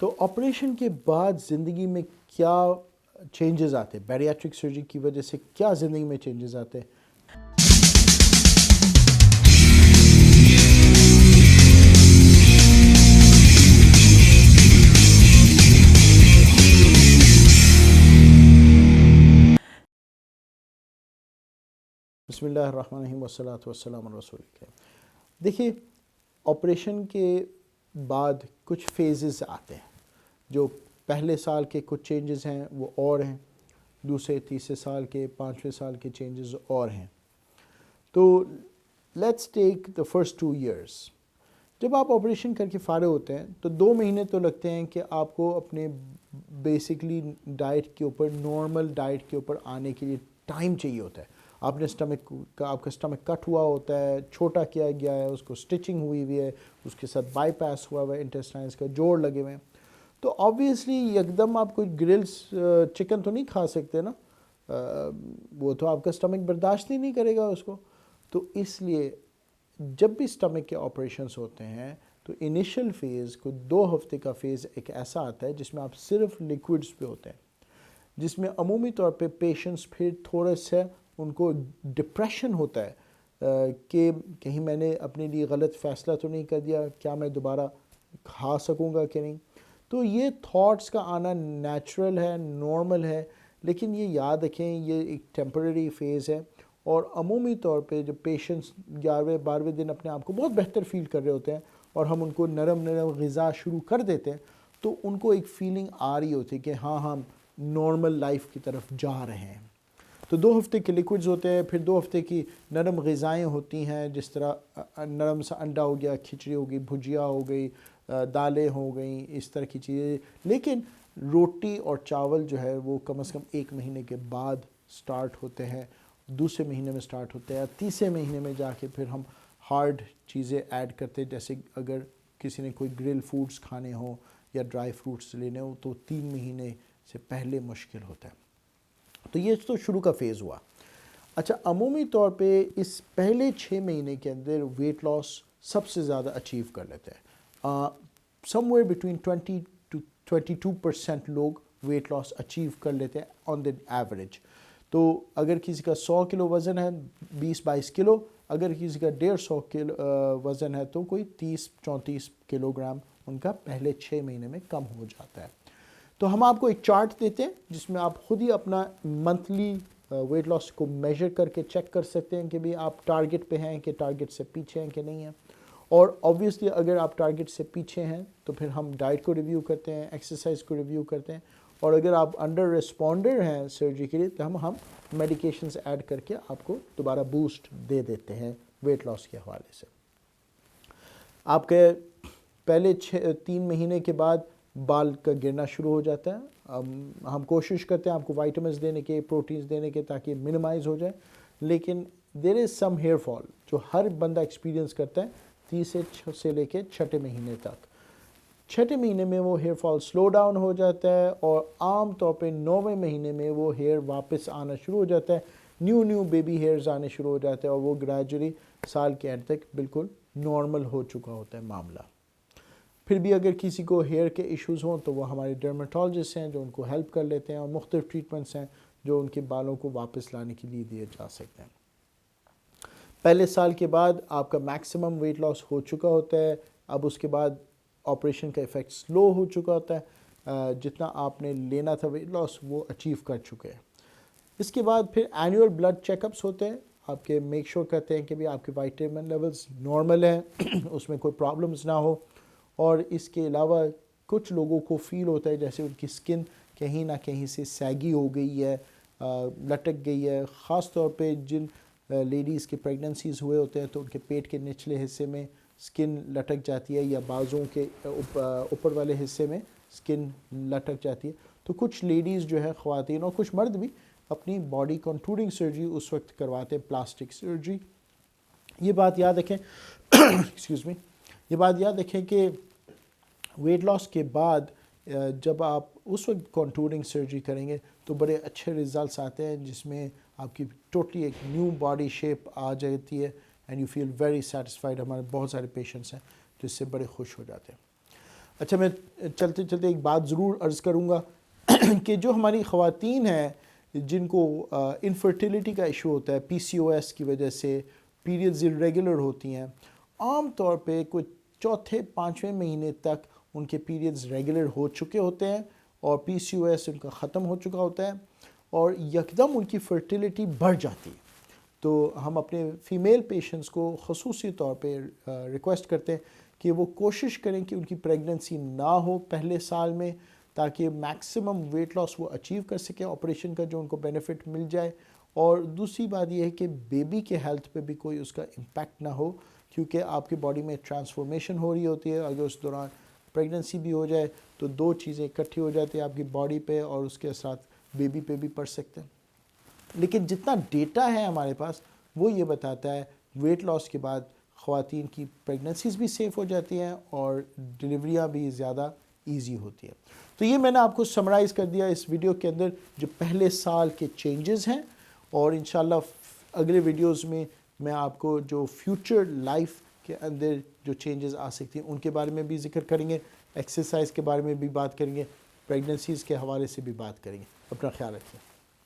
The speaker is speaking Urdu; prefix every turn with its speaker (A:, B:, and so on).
A: تو آپریشن کے بعد زندگی میں کیا چینجز آتے ہیں؟ بیریاٹرک سرجری کی وجہ سے کیا زندگی میں چینجز آتے ہیں؟ بسم اللہ الرحمن الرحیم والصلاۃ والسلام علی رسول اللہ۔ دیکھیے، آپریشن کے بعد کچھ فیزز آتے ہیں۔ جو پہلے سال کے کچھ چینجز ہیں وہ اور ہیں، دوسرے تیسرے سال کے، پانچویں سال کے چینجز اور ہیں۔ تو let's take the first 2 years۔ جب آپ آپریشن کر کے فارغ ہوتے ہیں تو 2 مہینے تو لگتے ہیں کہ آپ کو اپنے بیسکلی ڈائٹ کے اوپر، نارمل ڈائٹ کے اوپر آنے کے لیے ٹائم چاہیے ہوتا ہے۔ آپ کا اسٹمک کٹ ہوا ہوتا ہے، چھوٹا کیا گیا ہے، اس کو اسٹچنگ ہوئی ہے، اس کے ساتھ بائی پاس ہوا ہے، انٹسٹائنس کا جوڑ لگے ہوئے ہیں۔ تو آبویسلی یکدم آپ کوئی گرلز چکن تو نہیں کھا سکتے نا، وہ تو آپ کا اسٹمک برداشت ہی نہیں کرے گا اس کو۔ تو اس لیے جب بھی اسٹمک کے آپریشنس ہوتے ہیں تو انیشل فیز کو 2 ہفتے کا فیز ایک ایسا آتا ہے جس میں آپ صرف لیکوڈز پہ ہوتے ہیں، جس میں عمومی طور پہ پیشنٹس پھر تھوڑا سا ان کو ڈپریشن ہوتا ہے کہ کہیں میں نے اپنے لیے غلط فیصلہ تو نہیں کر دیا، کیا میں دوبارہ کھا سکوں گا کہ نہیں۔ تو یہ تھاٹس کا آنا نیچرل ہے، نارمل ہے، لیکن یہ یاد رکھیں یہ ایک ٹیمپرری فیز ہے۔ اور عمومی طور پہ جب پیشنٹس 11ویں 12ویں دن اپنے آپ کو بہت بہتر فیل کر رہے ہوتے ہیں اور ہم ان کو نرم غذا شروع کر دیتے ہیں تو ان کو ایک فیلنگ آ رہی ہوتی ہے کہ ہاں ہم نارمل لائف کی طرف جا رہے ہیں۔ تو 2 ہفتے کے لیکوڈز ہوتے ہیں، پھر 2 ہفتے کی نرم غذائیں ہوتی ہیں، جس طرح نرم سا انڈا ہو گیا، کھچڑی ہو گئی، بھجیا ہو گئی، دالیں ہو گئیں، اس طرح کی چیزیں۔ لیکن روٹی اور چاول جو ہے وہ کم از کم 1 مہینے کے بعد سٹارٹ ہوتے ہیں، دوسرے مہینے میں سٹارٹ ہوتے ہیں، تیسرے مہینے میں جا کے پھر ہم ہارڈ چیزیں ایڈ کرتے ہیں، جیسے اگر کسی نے کوئی گرل فوڈز کھانے ہوں یا ڈرائی فروٹس لینے ہوں تو 3 مہینے سے پہلے مشکل ہوتا ہے۔ تو یہ تو شروع کا فیز ہوا۔ اچھا، عمومی طور پہ اس پہلے 6 مہینے کے اندر ویٹ لاس سب سے زیادہ اچیو کر لیتے ہیں۔ سم ویئر بٹوین 20 to 22% لوگ ویٹ لاس اچیو کر لیتے ہیں آن دا ایوریج۔ تو اگر کسی کا 100 کلو وزن ہے، 20-22 کلو، اگر کسی کا 150 کلو وزن ہے تو کوئی 30-34 کلو گرام ان کا پہلے 6 مہینے میں کم ہو جاتا ہے۔ تو ہم آپ کو ایک چارٹ دیتے ہیں جس میں آپ خود ہی اپنا منتھلی ویٹ لاس کو میجر کر کے چیک کر سکتے ہیں کہ بھی آپ ٹارگٹ پہ ہیں کہ ٹارگٹ سے پیچھے ہیں کہ نہیں ہیں۔ اور آبویسلی اگر آپ ٹارگٹ سے پیچھے ہیں تو پھر ہم ڈائٹ کو ریویو کرتے ہیں، ایکسرسائز کو ریویو کرتے ہیں، اور اگر آپ انڈر ریسپونڈر ہیں سرجری کے لیے تو ہم میڈیکیشنز ایڈ کر کے آپ کو دوبارہ بوسٹ دے دیتے ہیں ویٹ لاس کے حوالے سے۔ آپ کے پہلے 3 مہینے کے بعد بال کا گرنا شروع ہو جاتا ہے۔ ہم کوشش کرتے ہیں آپ کو وائٹامنس دینے کے، پروٹینز دینے کے تاکہ منیمائز ہو جائے، لیکن دیر از سم ہیئر فال جو ہر بندہ ایکسپیرینس کرتا ہے 30 سے لے کے 6 مہینے تک۔ 6 مہینے میں وہ ہیئر فال سلو ڈاؤن ہو جاتا ہے اور عام طور پہ 9ویں مہینے میں وہ ہیئر واپس آنا شروع ہو جاتا ہے، نیو بیبی ہیئرز آنے شروع ہو جاتے ہیں اور وہ گریجولی سال کے اینڈ تک بالکل نارمل ہو چکا ہوتا ہے معاملہ۔ پھر بھی اگر کسی کو ہیئر کے ایشوز ہوں تو وہ ہمارے ڈرمیٹالوجسٹ ہیں جو ان کو ہیلپ کر لیتے ہیں، اور مختلف ٹریٹمنٹس ہیں جو ان کے بالوں کو واپس لانے کے لیے دیے جا سکتے ہیں۔ پہلے سال کے بعد آپ کا میکسیمم ویٹ لاس ہو چکا ہوتا ہے، اب اس کے بعد آپریشن کا ایفیکٹ سلو ہو چکا ہوتا ہے، جتنا آپ نے لینا تھا ویٹ لاس وہ اچیو کر چکے ہیں۔ اس کے بعد پھر اینیول بلڈ چیک اپس ہوتے ہیں، آپ کے میک شور کرتے ہیں کہ بھی آپ کے وائٹامن لیولز نارمل ہیں، اس میں کوئی پرابلمز نہ ہو۔ اور اس کے علاوہ کچھ لوگوں کو فیل ہوتا ہے جیسے ان کی سکن کہیں نہ کہیں سے سیگی ہو گئی ہے، لٹک گئی ہے، خاص طور پہ جن لیڈیز کے پریگننسیز ہوئے ہوتے ہیں تو ان کے پیٹ کے نچلے حصے میں سکن لٹک جاتی ہے، یا بازوں کے اوپر والے حصے میں سکن لٹک جاتی ہے۔ تو کچھ لیڈیز جو ہے، خواتین اور کچھ مرد بھی، اپنی باڈی کنٹورنگ سرجری اس وقت کرواتے ہیں، پلاسٹک سرجری۔ یہ بات یاد رکھیں ایکسکیوز می، یہ بات یاد رکھیں کہ ویٹ لاس کے بعد جب آپ اس وقت کنٹورنگ سرجری کریں گے تو بڑے اچھے ریزلٹس آتے ہیں، جس میں آپ کی ٹوٹلی ایک نیو باڈی شیپ آ جاتی ہے and you feel very satisfied. ہمارے بہت سارے پیشنٹس ہیں جو اس سے بڑے خوش ہو جاتے ہیں۔ اچھا میں چلتے چلتے ایک بات ضرور عرض کروں گا کہ جو ہماری خواتین ہیں جن کو انفرٹیلیٹی کا ایشو ہوتا ہے PCOS کی وجہ سے پیریڈز irregular ہوتی ہیں، عام طور پہ کچھ چوتھے پانچویں مہینے تک ان کے پیریڈز ریگولر ہو چکے ہوتے ہیں اور PCOS ان کا ختم ہو چکا ہوتا ہے اور یکدم ان کی فرٹیلیٹی بڑھ جاتی ہے۔ تو ہم اپنے فیمیل پیشنٹس کو خصوصی طور پہ ریکویسٹ کرتے ہیں کہ وہ کوشش کریں کہ ان کی پریگننسی نہ ہو پہلے سال میں، تاکہ میکسیمم ویٹ لاس وہ اچیو کر سکیں آپریشن کا جو ان کو بینیفٹ مل جائے۔ اور دوسری بات یہ ہے کہ بیبی کے ہیلتھ پہ بھی کوئی اس کا امپیکٹ نہ ہو، کیونکہ آپ کی باڈی میں ٹرانسفارمیشن ہو رہی ہوتی ہے، اگر اس دوران پریگننسی بھی ہو جائے تو دو چیزیں اکٹھی ہو جاتی ہیں آپ کی باڈی پہ اور اس کے ساتھ بیبی پہ بھی پڑ سکتے ہیں۔ لیکن جتنا ڈیٹا ہے ہمارے پاس وہ یہ بتاتا ہے ویٹ لاس کے بعد خواتین کی پریگننسیز بھی سیف ہو جاتی ہیں اور ڈلیوریاں بھی زیادہ ایزی ہوتی ہیں۔ تو یہ میں نے آپ کو سمرائز کر دیا اس ویڈیو کے اندر جو پہلے سال کے چینجز ہیں، اور انشاءاللہ اگلے ویڈیوز میں میں آپ کو جو فیوچر لائف کے اندر جو چینجز آ سکتی ہیں ان کے بارے میں بھی ذکر کریں گے، ایکسرسائز کے بارے میں بھی بات کریں گے، پریگننسیز کے حوالے سے بھی بات کریں گے۔ اپنا خیال رکھیں۔